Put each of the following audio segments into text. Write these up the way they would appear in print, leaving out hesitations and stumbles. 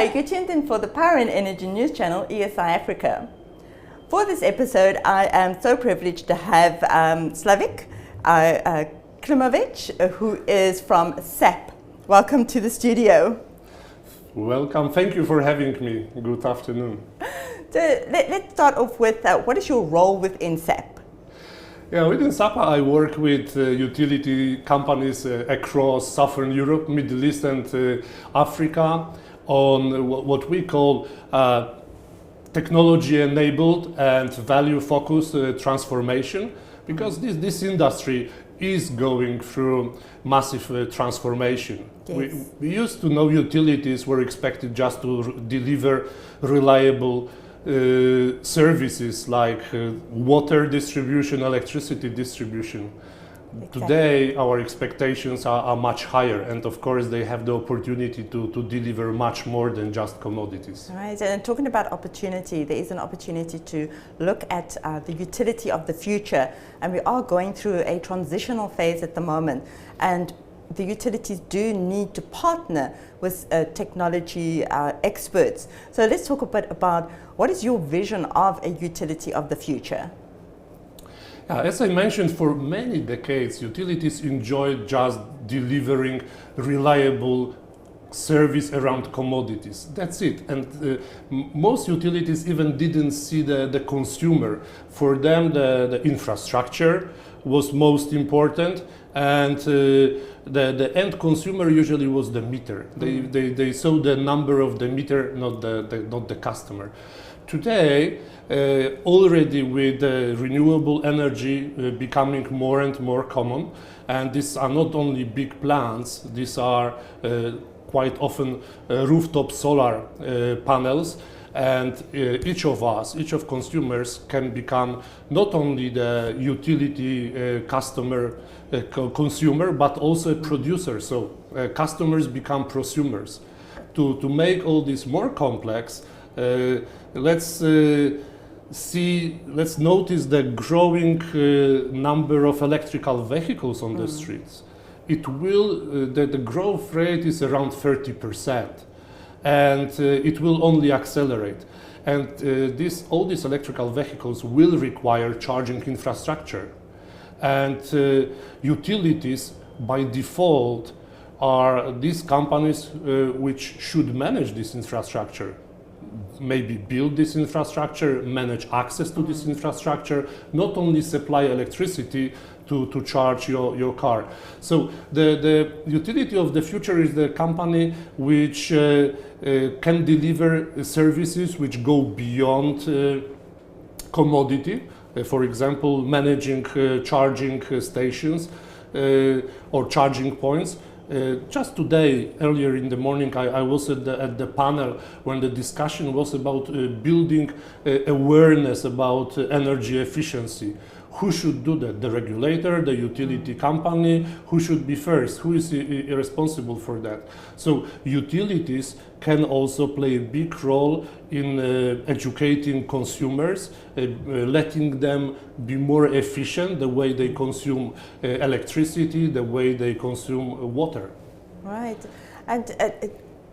Hi, you're tuned in for the Power and Energy News channel, ESI Africa. For this episode, I am so privileged to have Slawomir Komowicz, who is from SAP. Welcome to the studio. Welcome. Thank you for having me. Good afternoon. So let's start off with what is your role within SAP? Yeah, within SAP I work with utility companies across Southern Europe, Middle East and Africa on what we call technology-enabled and value-focused transformation, because this industry is going through massive transformation. Yes. We used to know utilities were expected just to deliver reliable services like water distribution, electricity distribution. Exactly. Today our expectations are much higher, and of course they have the opportunity to deliver much more than just commodities. Right, and talking about opportunity, there is an opportunity to look at the utility of the future, and we are going through a transitional phase at the moment, and the utilities do need to partner with technology experts. So let's talk a bit about what is your vision of a utility of the future? As I mentioned, for many decades, utilities enjoyed just delivering reliable service around commodities. That's it. And most utilities even didn't see the consumer. For them, the infrastructure was most important, and the end consumer usually was the meter. They saw the number of the meter, not the customer. Today, already with renewable energy becoming more and more common, and these are not only big plants, these are quite often rooftop solar panels, and each of consumers can become not only the utility consumer, but also a producer. So customers become prosumers. To make all this more complex, let's notice the growing number of electrical vehicles on the streets. The growth rate is around 30%, and it will only accelerate. And all these electrical vehicles will require charging infrastructure, and utilities by default are these companies which should manage this infrastructure. Maybe build this infrastructure, manage access to this infrastructure, not only supply electricity to charge your car. So the utility of the future is the company which can deliver services which go beyond commodity. For example, managing charging stations or charging points. Just today, earlier in the morning, I was at the panel when the discussion was about building awareness about energy efficiency. Who should do that? The regulator, the utility company? Who should be first? Who is responsible for that? So utilities can also play a big role in educating consumers, letting them be more efficient, the way they consume electricity, the way they consume water. Right, and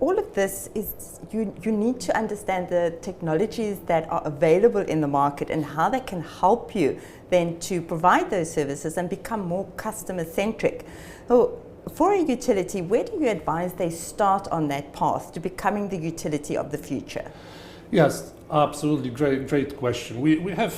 all of this is, you need to understand the technologies that are available in the market and how they can help you then to provide those services and become more customer centric. So for a utility, where do you advise they start on that path to becoming the utility of the future? Yes, absolutely, great question. We have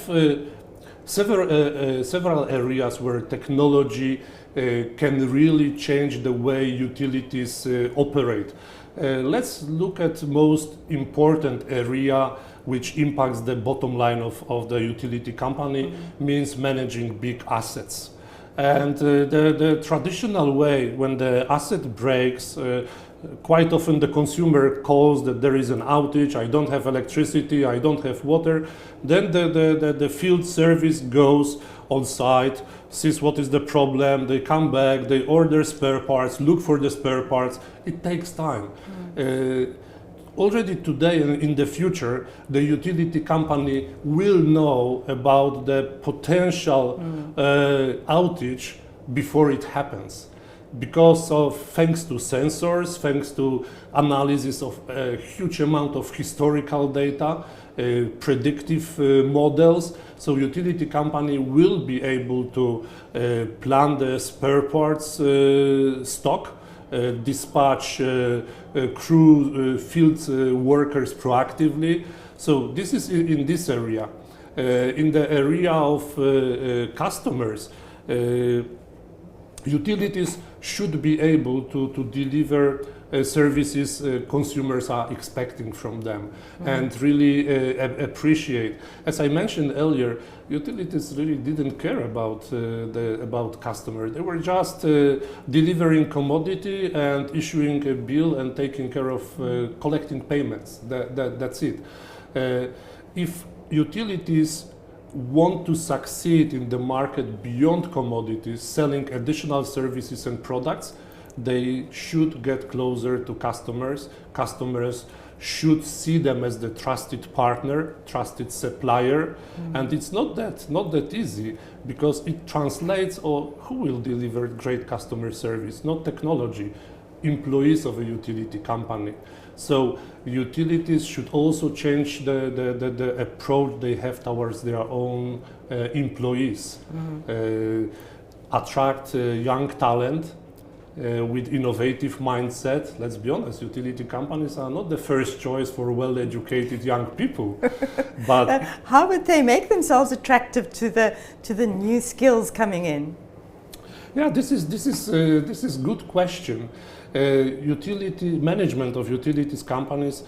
several areas where technology can really change the way utilities operate. Let's look at the most important area which impacts the bottom line of the utility company, means managing big assets. And the traditional way, when the asset breaks, quite often the consumer calls that there is an outage, I don't have electricity, I don't have water. Then the field service goes on site, sees what is the problem, they come back, they order spare parts, look for the spare parts. It takes time. Already today and in the future, the utility company will know about the potential outage before it happens. because of, thanks to sensors, thanks to analysis of a huge amount of historical data, predictive models, so utility company will be able to plan the spare parts stock, dispatch crew, field workers proactively. So this is in this area. In the area of customers, utilities should be able to deliver services consumers are expecting from them, and really appreciate. As I mentioned earlier, utilities really didn't care about customers. They were just delivering commodity and issuing a bill and taking care of collecting payments. That's it. If utilities want to succeed in the market beyond commodities, selling additional services and products, they should get closer to customers. Customers should see them as the trusted partner, trusted supplier, and it's not that easy, because it translates on who will deliver great customer service, not technology, employees of a utility company. So utilities should also change the approach they have towards their own employees, attract young talent with innovative mindset. Let's be honest, utility companies are not the first choice for well-educated young people. But how would they make themselves attractive to the new skills coming in? Yeah, this is good question. Utility management of utilities companies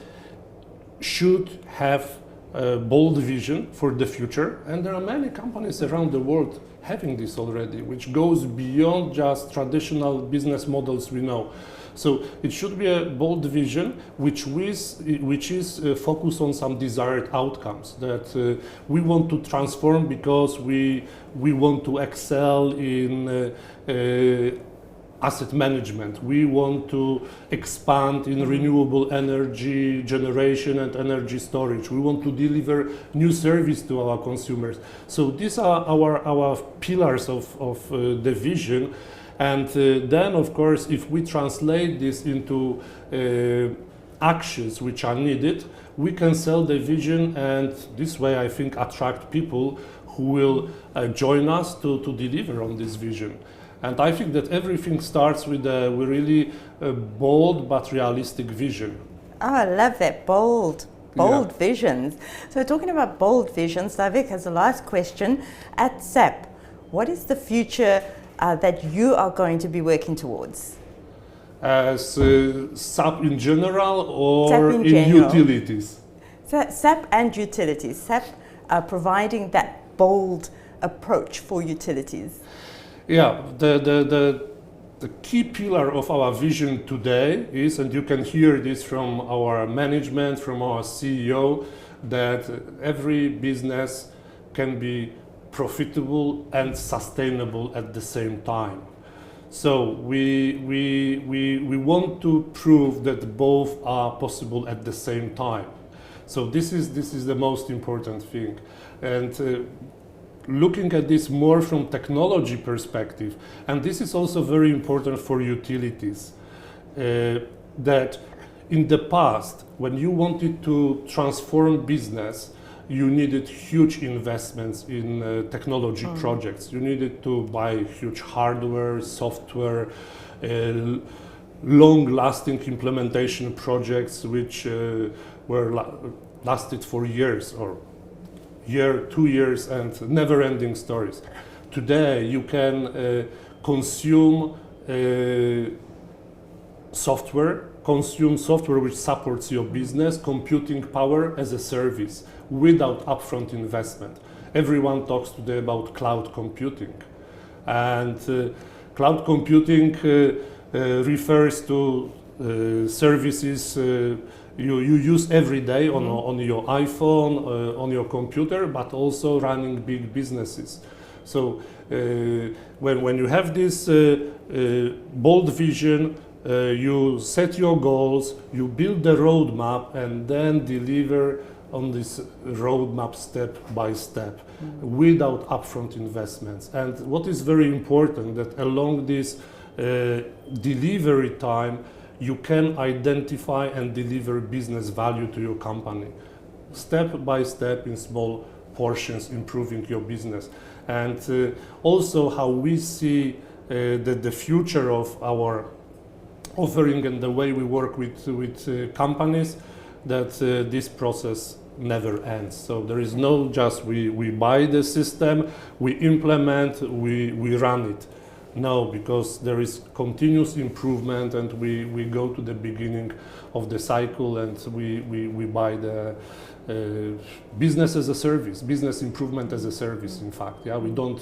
should have a bold vision for the future, and there are many companies around the world having this already, which goes beyond just traditional business models we know. So it should be a bold vision which is focused on some desired outcomes, that we want to transform because we want to excel in asset management. We want to expand in renewable energy generation and energy storage. We want to deliver new service to our consumers. So these are our pillars of the vision. And then, of course, if we translate this into actions which are needed, we can sell the vision, and this way I think attract people who will join us to deliver on this vision. And I think that everything starts with a really bold but realistic vision. Oh, I love that, bold visions. So talking about bold visions, Slawik has the last question. At SAP, what is the future that you are going to be working towards? As SAP in general, or SAP in general. Utilities? So SAP and utilities. SAP providing that bold approach for utilities. Yeah, the key pillar of our vision today is, and you can hear this from our management, from our CEO, that every business can be profitable and sustainable at the same time. So we want to prove that both are possible at the same time. So this is the most important thing. And looking at this more from technology perspective, and this is also very important for utilities, that in the past, when you wanted to transform business, you needed huge investments in technology projects. You needed to buy huge hardware, software, long-lasting implementation projects which lasted for years, or year, 2 years, and never-ending stories. Today, you can consume software which supports your business, computing power as a service, without upfront investment. Everyone talks today about cloud computing, and cloud computing refers to services you use every day on your iPhone, on your computer, but also running big businesses. So when you have this bold vision, you set your goals, you build the roadmap, and then deliver on this roadmap step by step, without upfront investments. And what is very important, that along this delivery time, you can identify and deliver business value to your company, step by step in small portions, improving your business. And also how we see the future of our offering and the way we work with companies, that this process never ends. So there is no just we buy the system, we implement, we run it. No, because there is continuous improvement, and we go to the beginning of the cycle, and we buy the business as a service, business improvement as a service, in fact. Yeah, we don't,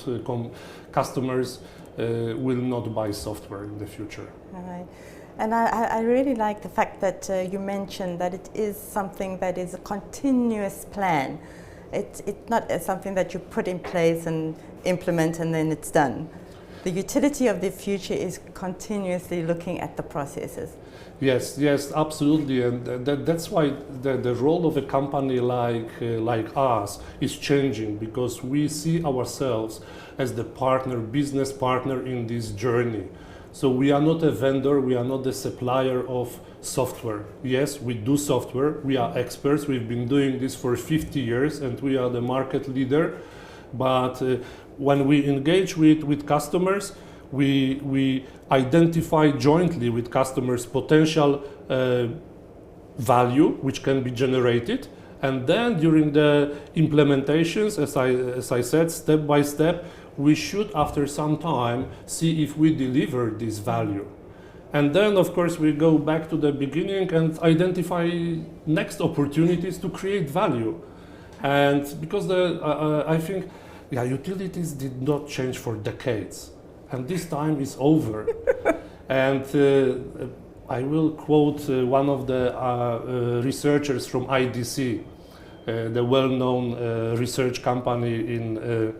customers will not buy software in the future. All right. And I really like the fact that you mentioned that it is something that is a continuous plan. It's not something that you put in place and implement and then it's done. The utility of the future is continuously looking at the processes. Yes, absolutely, and that's why the role of a company like us is changing, because we see ourselves as the partner, business partner in this journey. So we are not a vendor, we are not the supplier of software. Yes, we do software, we are experts, we've been doing this for 50 years and we are the market leader, but when we engage with customers, we identify jointly with customers potential value which can be generated, and then during the implementations, as I said, step by step, we should after some time see if we deliver this value. And then of course we go back to the beginning and identify next opportunities to create value. And because I think utilities did not change for decades, and this time is over. And I will quote one of the researchers from IDC, the well-known research company in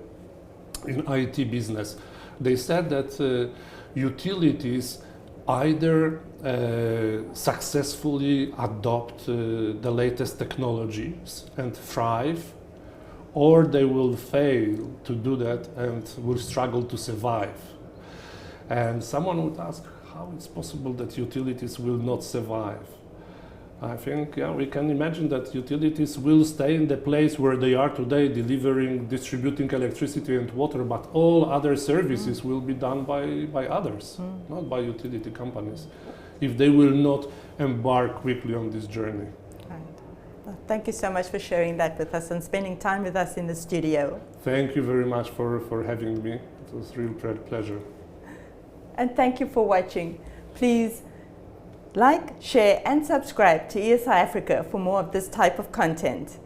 IT business. They said that utilities either successfully adopt the latest technologies and thrive, or they will fail to do that and will struggle to survive. And someone would ask, how it's possible that utilities will not survive? I think, we can imagine that utilities will stay in the place where they are today, delivering, distributing electricity and water, but all other services will be done by others, not by utility companies, if they will not embark quickly on this journey. Right. Well, thank you so much for sharing that with us and spending time with us in the studio. Thank you very much for having me. It was a real pleasure. And thank you for watching. Please like, share and subscribe to ESI Africa for more of this type of content.